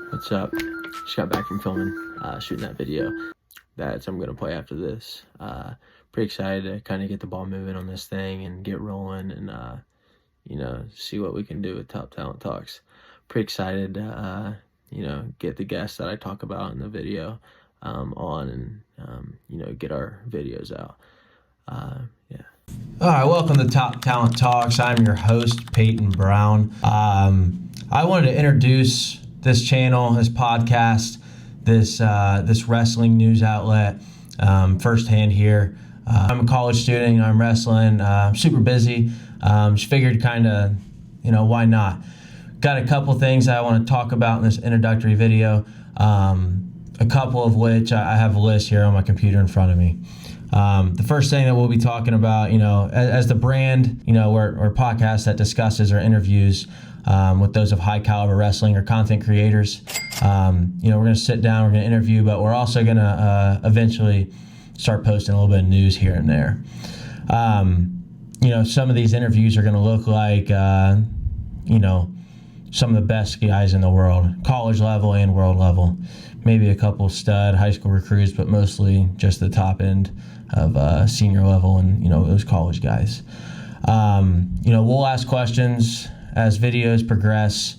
What's up? Just got back from filming, shooting that video that I'm gonna play after this. Pretty excited to kind of get the ball moving on this thing and get rolling and see what we can do with Top Talent Talks. Pretty excited to get the guests that I talk about in the video on and get our videos out. All right, welcome to Top Talent Talks. I'm your host, Peyton Brown. I wanted to introduce this channel, this podcast, this wrestling news outlet firsthand here. I'm a college student. I'm wrestling. I'm super busy. Just figured kind of, why not? Got a couple things I want to talk about in this introductory video. A couple of which I have a list here on my computer in front of me. The first thing that we'll be talking about, as the brand, we're a podcast that discusses or interviews with those of high caliber wrestling or content creators. We're going to sit down, we're going to interview, but we're also going to eventually start posting a little bit of news here and there. Some of these interviews are going to look like, some of the best guys in the world, college level and world level. Maybe a couple stud high school recruits, but mostly just the top end of senior level and, those college guys. We'll ask questions as videos progress.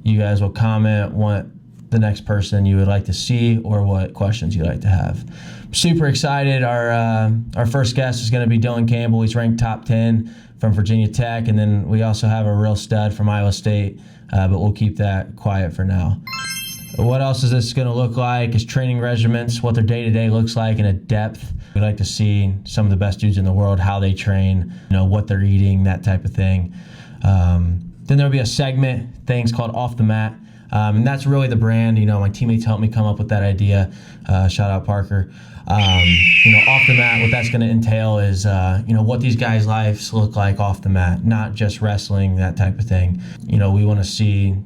You guys will comment what the next person you would like to see or what questions you'd like to have. Super excited. Our first guest is going to be Dylan Campbell. He's ranked top 10 from Virginia Tech. And then we also have a real stud from Iowa State, but we'll keep that quiet for now. What else is this going to look like? Is training regimens, what their day-to-day looks like in a depth. We'd like to see some of the best dudes in the world, how they train, what they're eating, that type of thing. Then there'll be a segment, things called Off the Mat. And that's really the brand. My teammates helped me come up with that idea. Shout out Parker. Off the mat, what that's going to entail is, what these guys' lives look like off the mat, not just wrestling, that type of thing. We want to see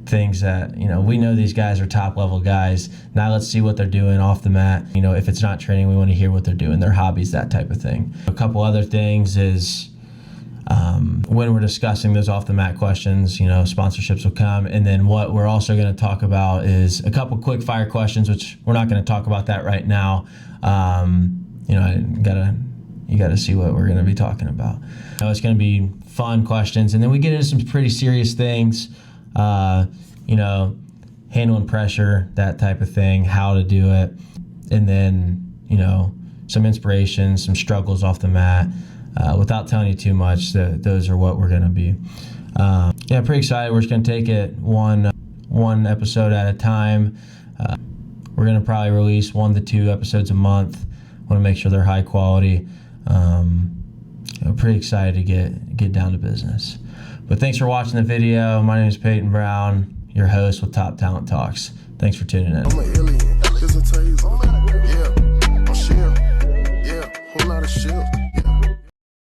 things that, we know these guys are top level guys. Now let's see what they're doing off the mat. If it's not training, we want to hear what they're doing, their hobbies, that type of thing. A couple other things is, when we're discussing those off the mat questions, sponsorships will come. And then what we're also going to talk about is a couple quick fire questions, which we're not going to talk about that right now. You gotta see what we're going to be talking about. It's going to be fun questions. And then we get into some pretty serious things, handling pressure, that type of thing, how to do it. And then, some inspiration, some struggles off the mat. Without telling you too much, those are what we're going to be. Pretty excited. We're just going to take it one episode at a time. We're going to probably release 1 to 2 episodes a month. Want to make sure they're high quality. Pretty excited to get down to business. But thanks for watching the video. My name is Peyton Brown, your host with Top Talent Talks. Thanks for tuning in. I'm an alien. There's a taser. Yeah, I'm shield. Yeah, whole lot of shield.